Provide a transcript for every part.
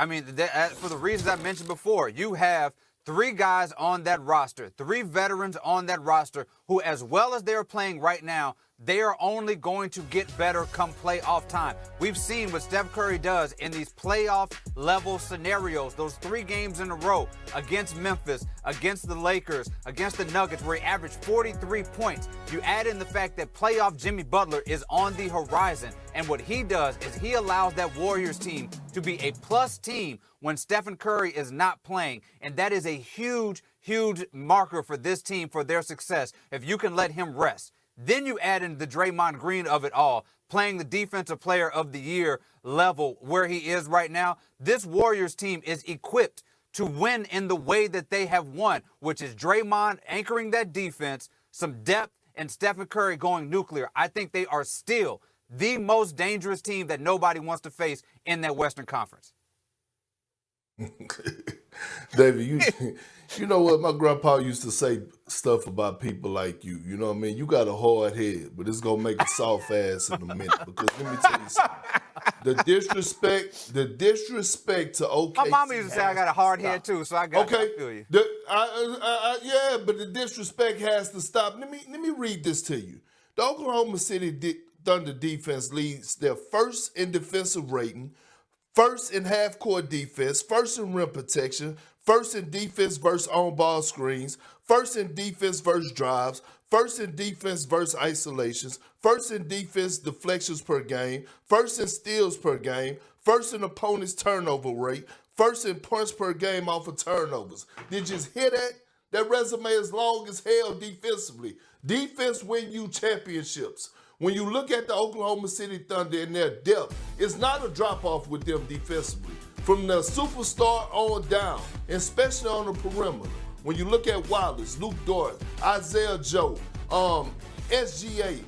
I mean, for the reasons I mentioned before, you have 3 guys on that roster, 3 veterans on that roster who, as well as they're playing right now, they are only going to get better come playoff time. We've seen what Steph Curry does in these playoff level scenarios, those 3 games in a row against Memphis, against the Lakers, against the Nuggets, where he averaged 43 points. You add in the fact that playoff Jimmy Butler is on the horizon, and what he does is he allows that Warriors team to be a plus team when Stephen Curry is not playing, and that is a huge marker for this team, for their success, if you can let him rest. Then you add in the Draymond Green of it all, playing the defensive player of the year level where he is right now. This Warriors team is equipped to win in the way that they have won, which is Draymond anchoring that defense, some depth, and Stephen Curry going nuclear. I think they are still the most dangerous team that nobody wants to face in that Western Conference. David, you know what? My grandpa used to say stuff about people like you. You know what I mean? You got a hard head, but it's going to make a soft ass in a minute. Because let me tell you something. The disrespect to OKC. My mama used to say I got a hard head too, so I feel you. Yeah, but the disrespect has to stop. Let me read this to you. The Oklahoma City Thunder defense leads their first in defensive rating, first in half-court defense, first in rim protection, first in defense versus on-ball screens, first in defense versus drives, first in defense versus isolations, first in defense deflections per game, first in steals per game, first in opponent's turnover rate, first in points per game off of turnovers. Did you just hear that? That resume is long as hell defensively. Defense win you championships. When you look at the Oklahoma City Thunder and their depth, it's not a drop-off with them defensively. From the superstar on down, especially on the perimeter. When you look at Wallace, Luke Dort, Isaiah Joe, SGA,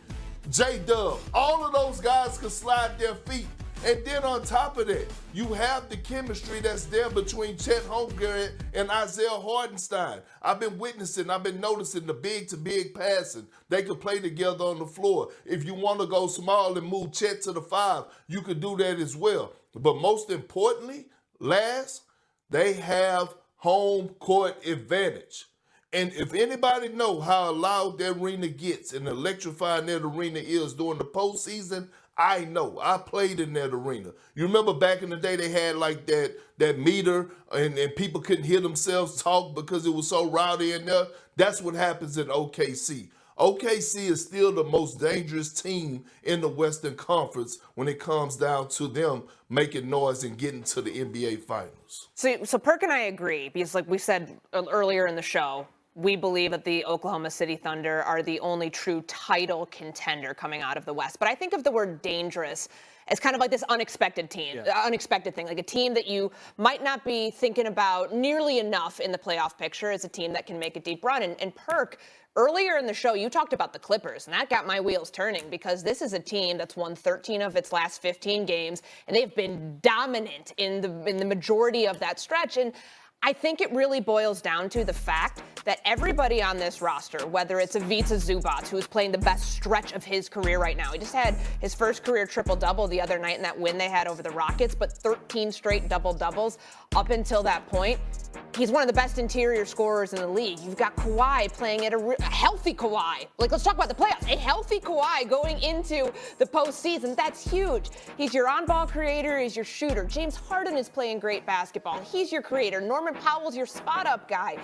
J-Dub, all of those guys can slide their feet. And then on top of that, you have the chemistry that's there between Chet Holmgren and Isaiah Hartenstein. I've been noticing the big-to-big passing. They could play together on the floor. If you want to go small and move Chet to the 5, you could do that as well. But most importantly, they have home court advantage. And if anybody know how loud that arena gets and electrifying that arena is during the postseason, I know. I played in that arena. You remember back in the day they had like that meter and people couldn't hear themselves talk because it was so rowdy in there? That's what happens in OKC. OKC is still the most dangerous team in the Western Conference when it comes down to them making noise and getting to the NBA Finals. So Perk and I agree because like we said earlier in the show, we believe that the Oklahoma City Thunder are the only true title contender coming out of the West. But I think of the word dangerous as kind of like this unexpected thing, like a team that you might not be thinking about nearly enough in the playoff picture as a team that can make a deep run. And Perk, earlier in the show, you talked about the Clippers, and that got my wheels turning because this is a team that's won 13 of its last 15 games, and they've been dominant in the majority of that stretch. And I think it really boils down to the fact that everybody on this roster, whether it's Ivica Zubac, who is playing the best stretch of his career right now. He just had his first career triple-double the other night in that win they had over the Rockets, but 13 straight double-doubles up until that point. He's one of the best interior scorers in the league. You've got Kawhi playing at a healthy Kawhi. Let's talk about the playoffs. A healthy Kawhi going into the postseason. That's huge. He's your on-ball creator. He's your shooter. James Harden is playing great basketball. He's your creator. Norman Powell's your spot-up guy.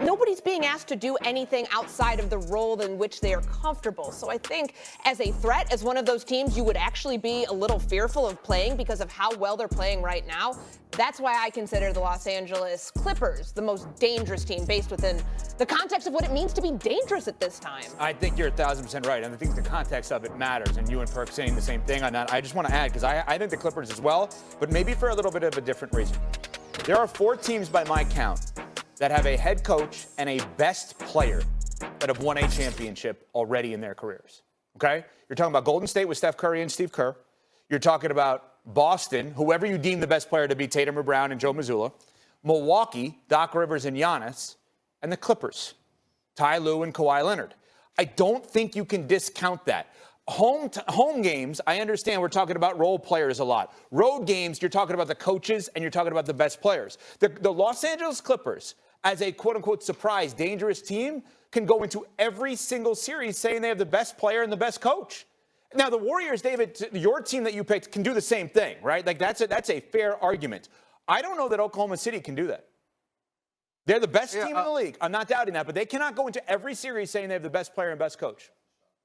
Nobody's being asked to do anything outside of the role in which they are comfortable. So I think as a threat, as one of those teams you would actually be a little fearful of playing because of how well they're playing right now. That's why I consider the Los Angeles Clippers the most dangerous team based within the context of what it means to be dangerous at this time. I think you're 1,000% right, and I think the context of it matters, and you and Perk saying the same thing on that. I just want to add, because I think the Clippers as well, but maybe for a little bit of a different reason. There are 4 teams by my count that have a head coach and a best player that have won a championship already in their careers, okay? You're talking about Golden State with Steph Curry and Steve Kerr. You're talking about Boston, whoever you deem the best player to be, Tatum or Brown and Joe Mazzulla. Milwaukee, Doc Rivers and Giannis. And the Clippers, Ty Lue and Kawhi Leonard. I don't think you can discount that. Home games, I understand we're talking about role players a lot. Road games, you're talking about the coaches and you're talking about the best players. The Los Angeles Clippers, as a quote-unquote surprise, dangerous team, can go into every single series saying they have the best player and the best coach. Now, the Warriors, David, your team that you picked can do the same thing, right? Like, that's a fair argument. I don't know that Oklahoma City can do that. They're the best team in the league. I'm not doubting that, but they cannot go into every series saying they have the best player and best coach.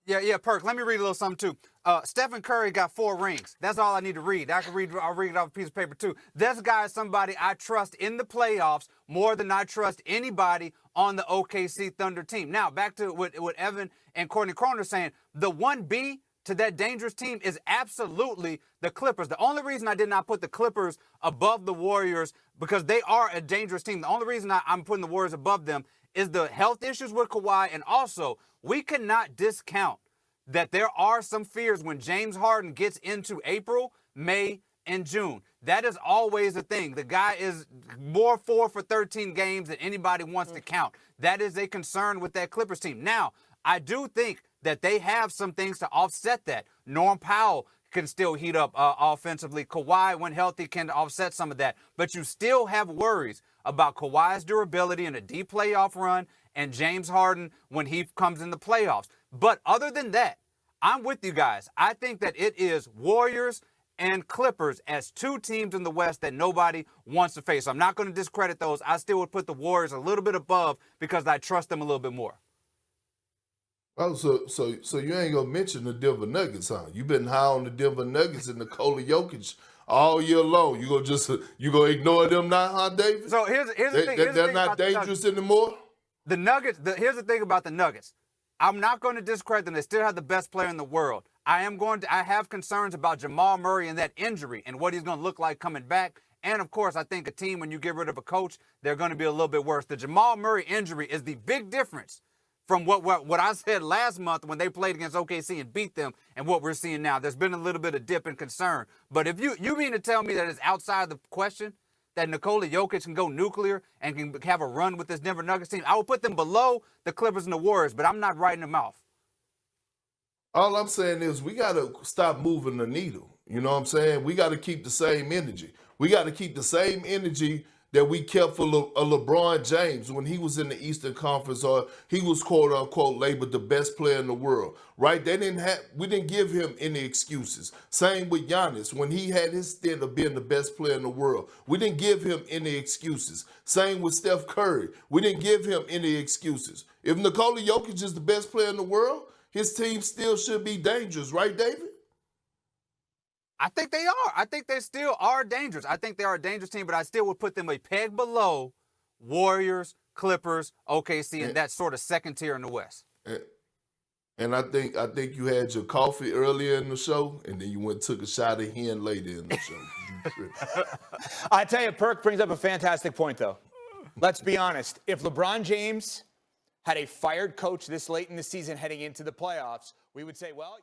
Yeah, Perk. Let me read a little something, too. Stephen Curry got 4 rings. That's all I need to read. I'll read it off a piece of paper, too. This guy is somebody I trust in the playoffs more than I trust anybody on the OKC Thunder team. Now, back to what Evan and Courtney Cronin are saying. The 1B to that dangerous team is absolutely the Clippers. The only reason I did not put the Clippers above the Warriors, because they are a dangerous team. The only reason I'm putting the Warriors above them is the health issues with Kawhi, and also we cannot discount that there are some fears when James Harden gets into April, May, and June. That is always a thing. The guy is more 4 for 13 games than anybody wants to count. That is a concern with that Clippers team. Now, I do think that they have some things to offset that. Norm Powell can still heat up offensively. Kawhi, when healthy, can offset some of that. But you still have worries about Kawhi's durability in a deep playoff run and James Harden when he comes in the playoffs. But other than that, I'm with you guys. I think that it is Warriors and Clippers as 2 teams in the West that nobody wants to face. So I'm not going to discredit those. I still would put the Warriors a little bit above because I trust them a little bit more. Oh, so you ain't gonna mention the Denver Nuggets, huh? You've been high on the Denver Nuggets and Nikola Jokic all year long. You gonna ignore them now, huh, David? So here's the thing. They're not dangerous anymore. The Nuggets. Here's the thing about the Nuggets. I'm not going to discredit them. They still have the best player in the world. I have concerns about Jamal Murray and that injury and what he's going to look like coming back. And of course, I think a team, when you get rid of a coach, they're going to be a little bit worse. The Jamal Murray injury is the big difference from what I said last month when they played against OKC and beat them and what we're seeing now. There's been a little bit of dip in concern. But if you mean to tell me that it's outside the question that Nikola Jokic can go nuclear and can have a run with this Denver Nuggets team, I would put them below the Clippers and the Warriors, but I'm not writing them off. All I'm saying is we got to stop moving the needle. You know what I'm saying? We got to keep the same energy. We got to keep the same energy that we kept for LeBron James when he was in the Eastern Conference, or he was quote unquote labeled the best player in the world, right? We didn't give him any excuses. Same with Giannis when he had his stint of being the best player in the world. We didn't give him any excuses. Same with Steph Curry. We didn't give him any excuses. If Nikola Jokic is the best player in the world, his team still should be dangerous, right, David? I think they are. I think they still are dangerous. I think they are a dangerous team, but I still would put them a peg below Warriors, Clippers, OKC, and that sort of second tier in the West. And I think you had your coffee earlier in the show, and then you went and took a shot of hen later in the show. I tell you, Perk brings up a fantastic point, though. Let's be honest. If LeBron James had a fired coach this late in the season heading into the playoffs, we would say, well,